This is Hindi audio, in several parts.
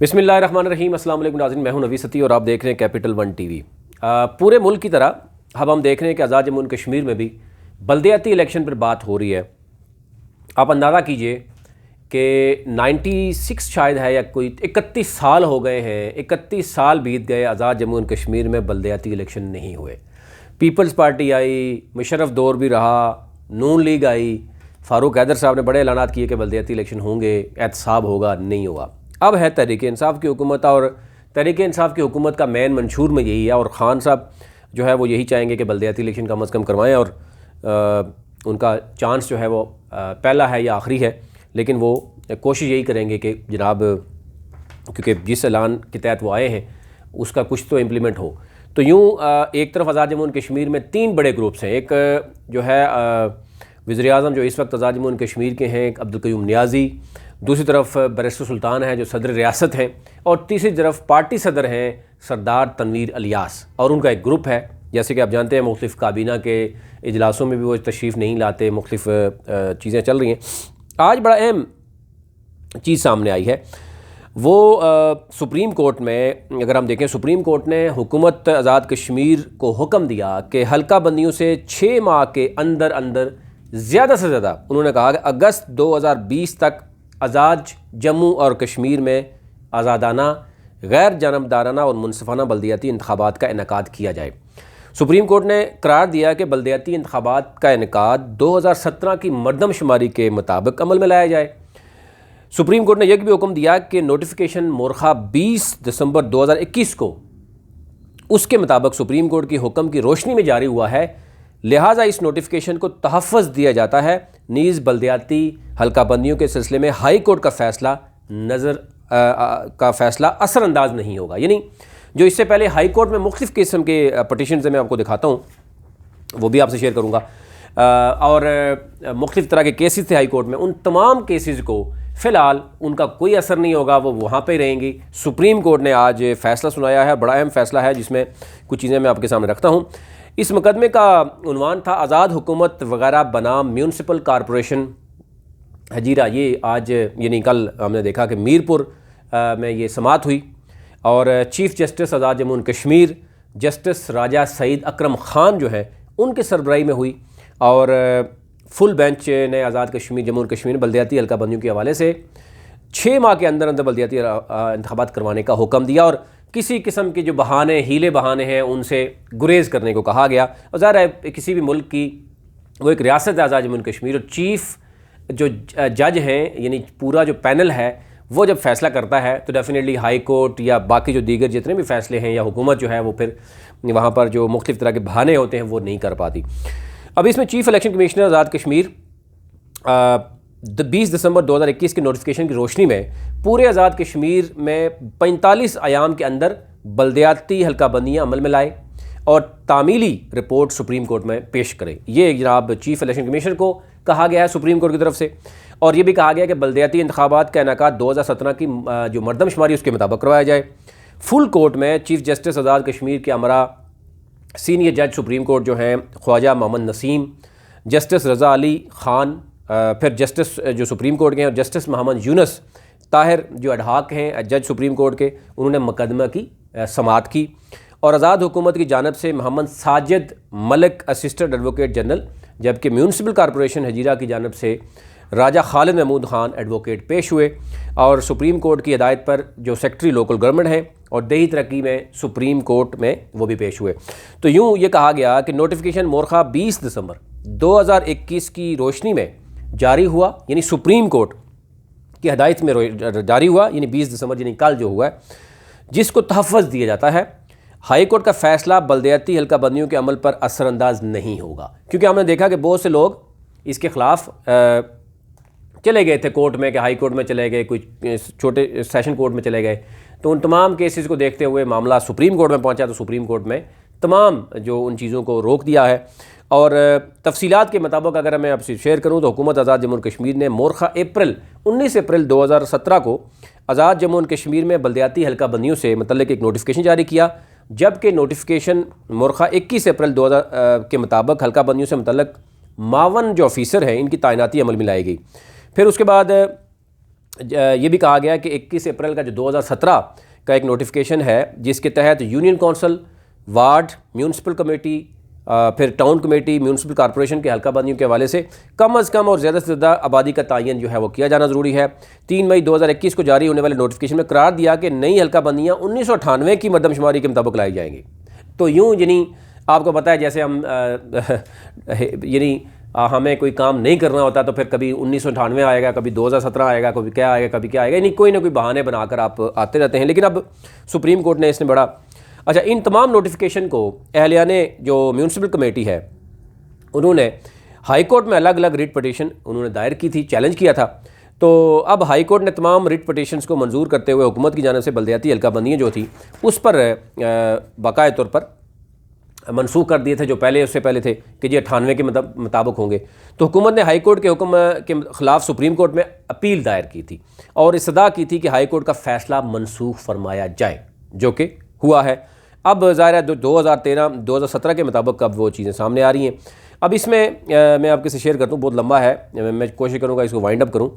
बिस्मिल्लाहिर्रहमानिर्रहीम। अस्सलाम वालेकुम नाज़रीन, मैं हूं नवी सती और आप देख रहे हैं कैपिटल वन टीवी। पूरे मुल्क की तरह अब हम देख रहे हैं कि आज़ाद जम्मू एंड कश्मीर में भी बल्दियाती इलेक्शन पर बात हो रही है। आप अंदाज़ा कीजिए कि 96 शायद है या कोई 31 साल हो गए हैं, 31 साल बीत गए आज़ाद जम्मू एंड कश्मीर में बल्दियाती इलेक्शन नहीं हुए। पीपल्स पार्टी आई, मुशर्रफ दौर भी रहा, नून लीग आई, फ़ारूक हैदर साहब ने बड़े ऐलानात किए कि बल्दियाती इलेक्शन होंगे, एहतसाब होगा, नहीं हुआ। अब है तहरीक इंसाफ की हुकूमत और तहरीक इंसाफ की हुकूमत का मेन मंशूर में यही है और ख़ान साहब जो है वो यही चाहेंगे कि बल्दियाती इलेक्शन कम अज़ कम करवाएं और उनका चांस जो है वो पहला है या आखिरी है, लेकिन वो कोशिश यही करेंगे कि जनाब क्योंकि जिस ऐलान के तहत वो आए हैं उसका कुछ तो इम्प्लीमेंट हो। तो यूँ एक तरफ आज़ाद जम्मू एंड कश्मीर में 3 बड़े ग्रुप्स हैं। एक जो है वज़ीर-ए-आज़म जो इस वक्त आज़ाद जम्मू एंड कश्मीर के हैं, अब्दुल क़य्यूम नियाज़ी, दूसरी तरफ बैरिस्टर सुल्तान है जो सदर रियासत हैं, और तीसरी तरफ पार्टी सदर हैं सरदार तनवीर इलियास, और उनका एक ग्रुप है। जैसे कि आप जानते हैं मुख्तलिफ़ काबीना के इजलासों में भी वो तशरीफ़ नहीं लाते, मुख्तलिफ़ चीज़ें चल रही हैं। आज बड़ा अहम चीज़ सामने आई है, वो सुप्रीम कोर्ट में अगर हम देखें, सुप्रीम कोर्ट ने हुकूमत आज़ाद कश्मीर को हुक्म दिया कि हल्का बंदियों से 6 माह के अंदर अंदर ज़्यादा से ज़्यादा, उन्होंने कहा कि अगस्त 2020 तक आज़ाद जम्मू और कश्मीर में आज़ादाना, गैर जानबदाराना और मुनसिफाना बल्दियाती इंतखाबात का इनेकाद किया जाए। सुप्रीम कोर्ट ने करार दिया कि बल्दियाती इंतखाबात का इनेकाद 2017 की मरदमशुमारी के मुताबिक अमल में लाया जाए। सुप्रीम कोर्ट ने यह भी हुक्म दिया कि नोटिफिकेशन मोरखा 20 दिसंबर 2021 को उसके मुताबिक सुप्रीम कोर्ट की हुक्म की रोशनी में जारी हुआ है, लिहाजा इस नोटिफिकेशन को तहफ़्फ़ुज़ दिया जाता है। नीज़ बल्दियाती हल्का बंदियों के सिलसिले में हाई कोर्ट का फ़ैसला असरअंदाज नहीं होगा। यानी जो इससे पहले हाई कोर्ट में मुख्तलिफ़ किस्म के पटिशन्स मैं आपको दिखाता हूँ, वो भी आपसे शेयर करूँगा, और मुख्तलिफ़ तरह के केसेस थे हाई कोर्ट में, उन तमाम केसेस को फ़िलहाल उनका कोई असर नहीं होगा, वो वहाँ पे रहेंगी। सुप्रीम कोर्ट ने आज फ़ैसला सुनाया है, बड़ा अहम फ़ैसला है जिसमें कुछ चीज़ें मैं आपके सामने रखता हूँ। इस मुकदमे का उन्वान था आज़ाद हुकूमत वगैरह बनाम म्यूनसिपल कॉरपोरेशन हजीरा। ये आज यानी कल हमने देखा कि मीरपुर में ये समाअत हुई और chief justice Azad Jammu and Kashmir justice Raja Saeed Akram Khan जो है उनके सरबराही में हुई, और फुल बेंच ने आज़ाद कश्मीर जम्मू एंड कश्मीर बल्दियाती हल्का बंदियों के हवाले से 6 माह के अंदर अंदर बल्दियाती इंतखाबात करवाने का हुक्म दिया और किसी किस्म के जो बहाने, हीले बहाने हैं, उनसे गुरेज करने को कहा गया। और ज़ाहिर है किसी भी मुल्क की वो एक रियासत है आज़ाद जम्मू एंड कश्मीर, और चीफ़ जो जज हैं यानी पूरा जो पैनल है वो जब फ़ैसला करता है तो डेफिनेटली हाई कोर्ट या बाकी जो दीगर जितने भी फ़ैसले हैं या हुकूमत जो है वो फिर वहाँ पर जो मुख्तलिफ़ तरह के बहाने होते हैं वो नहीं कर पाती। अब इसमें chief election commissioner Azad Kashmir 20 दिसंबर 2021 के नोटिफिकेशन की रोशनी में पूरे आज़ाद कश्मीर में 45 अयाम के अंदर बल्दियाती हल्का बंदियाँ अमल में लाए और तामीली रिपोर्ट सुप्रीम कोर्ट में पेश करें। ये जनाब चीफ़ इलेक्शन कमिश्नर को कहा गया है सुप्रीम कोर्ट की तरफ से, और ये भी कहा गया कि बल्दियाती इंतखाबात का इनेकाद 2017 की जो मरदमशुमारी उसके मुताबिक करवाया जाए। फुल कोर्ट में चीफ़ जस्टिस आज़ाद कश्मीर के अमरा सीनियर जज सुप्रीम कोर्ट जो हैं ख्वाजा मोहम्मद नसीम, जस्टिस रज़ा अली ख़ान, फिर जस्टिस जो सुप्रीम कोर्ट के हैं, और जस्टिस मोहम्मद यूनुस ताहिर जो एडहॉक हैं जज सुप्रीम कोर्ट के, उन्होंने मुकदमा की समाअत की। और आज़ाद हुकूमत की जानब से Mohammad Sajid Malik assistant advocate general, जबकि म्यूनसिपल कॉरपोरेशन हजीरा की जानब से राजा खालिद महमूद ख़ान एडवोकेट पेश हुए, और सुप्रीम कोर्ट की हिदायत पर जो सेक्रेटरी लोकल गवर्नमेंट हैं और देही तरक्की में सुप्रीम कोर्ट में वो भी पेश हुए। तो यूँ ये कहा गया कि नोटिफिकेशन मोरखा 20 दिसंबर 2021 की रोशनी में जारी हुआ, यानी सुप्रीम कोर्ट की हिदायत में जारी हुआ, यानी 20 दिसंबर यानी कल जो हुआ है, जिसको तहफ़्फ़ुज़ दिया जाता है। हाई कोर्ट का फ़ैसला बल्दियाती हल्का बंदियों के अमल पर असरअंदाज नहीं होगा, क्योंकि हमने देखा कि बहुत से लोग इसके ख़िलाफ़ चले गए थे कोर्ट में, कि हाई कोर्ट में चले गए, कुछ छोटे सेशन कोर्ट में चले गए, तो उन तमाम केसेस को देखते हुए मामला सुप्रीम कोर्ट में पहुंचा, तो सुप्रीम कोर्ट में तमाम जो उन चीज़ों को रोक दिया है। और तफसीलात के मुताबिक अगर मैं आपसे शेयर करूं तो हुकूमत आज़ाद जम्मू एंड कश्मीर ने मोरखा 19 अप्रैल 2017 को आज़ाद जम्मू एंड कश्मीर में बल्दियाती हल्का बंदियों से मतलब एक नोटिफिकेशन जारी किया, जबकि नोटिफिकेशन मोरखा 21 अप्रैल 2000 के मुताबिक हल्का बंदियों से मुतल्लक 52 जो ऑफिसर हैं इनकी तैनाती अमल में लाई गई। फिर उसके बाद ये भी कहा गया कि 21 अप्रैल का जो 2017 का एक नोटिफिकेशन है जिसके तहत union council, ward, municipal committee, फिर टाउन कमेटी, म्यूनसिपल कॉर्पोरेशन के हल्का बंदियों के हवाले से कम अज़ कम और ज़्यादा से ज़्यादा आबादी का तयन जो है वो किया जाना ज़रूरी है। 3 मई 2021 को जारी होने वाले नोटिफिकेशन में करार दिया कि नई हल्का बंदियाँ 1998 की मरदमशुमारी के मुताबिक लाई जाएंगी। तो यूँ यानी आपको पता है जैसे हम यानी हमें कोई काम नहीं करना होता तो फिर कभी 1998 आएगा, कभी 2017 आएगा, कभी क्या आएगा, कभी क्या आएगा, यानी कोई ना कोई बहाने बनाकर आप आते रहते हैं। लेकिन अब सुप्रीम कोर्ट ने इसने बड़ा अच्छा, इन तमाम नोटिफिकेशन को अहलियाने जो म्यूनसिपल कमेटी है उन्होंने हाई कोर्ट में अलग अलग रिट पटिशन उन्होंने दायर की थी, चैलेंज किया था। तो अब हाई कोर्ट ने तमाम रिट पटिशन्स को मंजूर करते हुए हुकूमत की जानिब से बल्दियाती हल्का बंदियाँ जो थी उस पर बाकायदा तौर पर मनसूख कर दिए थे, जो पहले उससे पहले थे कि ये 98 के मुताबिक होंगे। तो हुकूमत ने हाई कोर्ट के हुक्म के ख़िलाफ़ सुप्रीम कोर्ट में अपील दायर की थी और इस्तदा की थी कि हाई कोर्ट का फ़ैसला मनसूख फरमाया जाए, जो कि हुआ है। अब ज़ाहिर है 2017 के मुताबिक अब वो चीज़ें सामने आ रही हैं। अब इसमें मैं आपके से शेयर करता हूँ, बहुत लंबा है, मैं कोशिश करूँगा इसको वाइंड अप करूँ।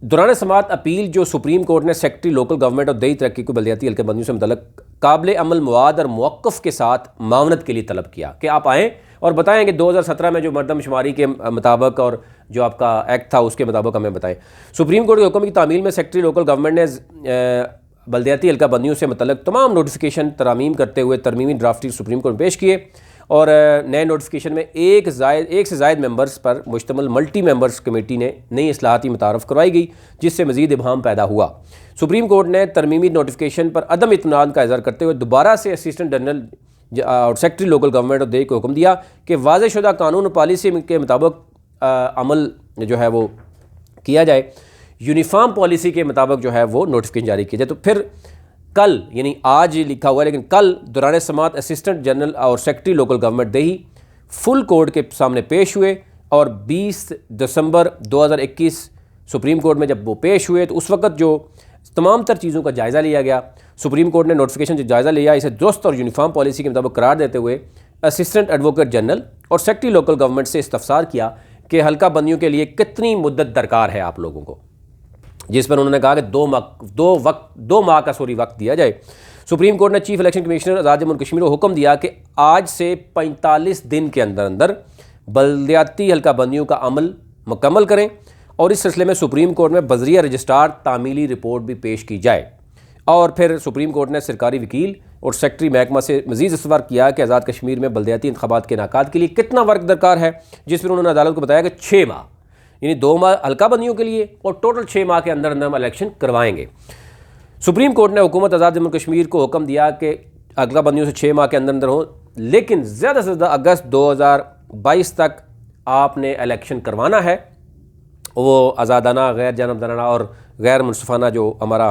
दौरान समात अपील जो सुप्रीम कोर्ट ने सेक्रेटरी लोकल गवर्नमेंट और दही तरक्की को बल्दियाती हल्के बंदियों से मुतल्लिक काबिल अमल मवाद और मौक़िफ़ के साथ मावनत के लिए तलब किया कि आप आएँ और बताएं कि 2017 में जो मरदमशुमारी के मुताबिक और जो आपका एक्ट था उसके मुताबिक हमें बताएं। सुप्रीम कोर्ट के हुक्म की तामील में सेक्रेटरी लोकल गवर्नमेंट ने बल्दियाती हल्का बंदियों से मुतल्लिक तमाम नोटिफिकेशन तरमीम करते हुए तरमीमी ड्राफ्टी सुप्रीम कोर्ट में पेश किए और नए नोटिफिकेशन में एक से ज़ायद मेंबर्स पर मुश्तमिल मल्टी मेंबर्स कमेटी ने नई इस्लाहाती मुतारफ़ करवाई गई, जिससे मज़ीद इबहाम पैदा हुआ। सुप्रीम कोर्ट ने तरमीमी नोटिफिकेशन पर अदम इत्मीनान का इज़हार करते हुए दोबारा से असिस्टेंट जनरल और सेक्रेटरी लोकल गवर्नमेंट और दही को हुक्म दिया कि वाज़ेशुदा कानून और पॉलिसी के मुताबिक अमल जो है वो किया जाए, यूनिफॉर्म पॉलिसी के मुताबिक जो है वो नोटिफिकेशन जारी किया जाए। तो फिर कल, यानी आज लिखा हुआ है लेकिन कल दौरान समात असिस्टेंट जनरल और सेक्रेटरी लोकल गवर्नमेंट दही फुल कोर्ट के सामने पेश हुए और 20 दिसंबर 2021 सुप्रीम कोर्ट में जब वो पेश हुए तो उस वक्त जो तमाम तर चीज़ों का जायज़ा लिया गया। सुप्रीम कोर्ट ने नोटिफिकेशन जो जायज़ा लिया इसे दुरुस्त और यूनिफॉर्म पॉलिसी के मुताबिक करार देते हुए असिस्टेंट एडवोकेट जनरल और सेक्रेटरी लोकल गवर्नमेंट से इस्तफसार किया कि हल्का बंदियों के लिए कितनी मुद्दत दरकार है आप लोगों को, जिस पर उन्होंने कहा कि 2 माह का वक्त दिया जाए। सुप्रीम कोर्ट ने चीफ इलेक्शन कमिश्नर आज़ाद जम्मू कश्मीर को हुक्म दिया कि आज से 45 दिन के अंदर अंदर बल्दियाती हल्का बंदियों का अमल मुकम्मल करें और इस सिलसिले में सुप्रीम कोर्ट में बजरिया रजिस्ट्रार तामीली रिपोर्ट भी पेश की जाए। और फिर सुप्रीम कोर्ट ने सरकारी वकील और सेक्रेटरी महकमा से मज़ीद इस्तफसार किया कि आज़ाद कश्मीर में बल्दियाती इंतखाबात के इनेकाद के लिए कितना वक्त दरकार है, जिस पर उन्होंने अदालत को बताया कि 6 माह, यानी 2 माह हल्का बंदियों के लिए और टोटल 6 माह के अंदर अंदर हम इलेक्शन करवाएंगे। सुप्रीम कोर्ट ने हुकूमत आज़ाद जम्मू कश्मीर को हुक्म दिया कि हल्का बंदियों से 6 माह के अंदर अंदर हो, लेकिन ज़्यादा से ज़्यादा अगस्त 2022 तक आपने इलेक्शन करवाना है। वो आज़ादाना, गैर जानबदाराना और गैर मुनसिफाना जो हमारा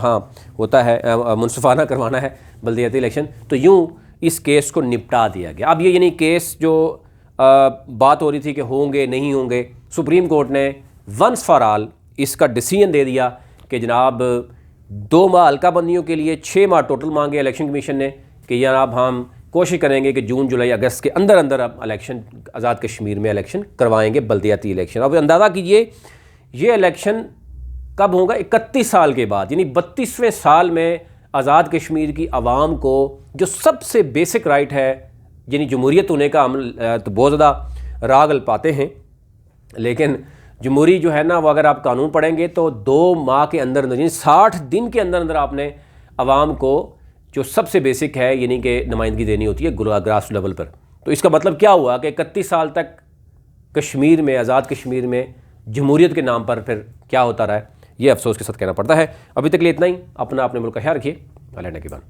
होता है, मुनसिफाना करवाना है बल्दियाती इलेक्शन। तो यूँ इस केस को निपटा दिया गया। अब ये यानी केस जो बात हो रही थी कि होंगे नहीं होंगे, सुप्रीम कोर्ट ने वंस फॉर ऑल इसका डिसीजन दे दिया कि जनाब 2 माह हल्का बंदियों के लिए, 6 माह टोटल मांगे इलेक्शन कमीशन ने कि जनाब हम कोशिश करेंगे कि जून जुलाई अगस्त के अंदर अंदर अब इलेक्शन आज़ाद कश्मीर में इलेक्शन करवाएंगे, बल्दियाती इलेक्शन। अब अंदाज़ा कीजिए ये इलेक्शन कब होगा? 31 साल के बाद, यानी 32वें साल में आज़ाद कश्मीर की आवाम को जो सबसे बेसिक राइट है, यानी जमहूरियत होने का अमल, तो बहुत ज़्यादा राग पाते हैं, लेकिन जमहूरी जो है ना वो अगर आप कानून पढ़ेंगे तो 2 माह के अंदर अंदर, यानी 60 दिन के अंदर अंदर आपने आवाम को जो सबसे बेसिक है यानी कि नुमाइंदगी देनी होती है ग्रास लेवल पर। तो इसका मतलब क्या हुआ कि 31 साल तक कश्मीर में, आज़ाद कश्मीर में जमहूरियत के नाम पर फिर क्या होता रहा है, ये अफसोस के साथ कहना पड़ता है। अभी तक लिए इतना ही। अपने मुल्क का ख्याल रखिए। अल्लाह ने के बाद।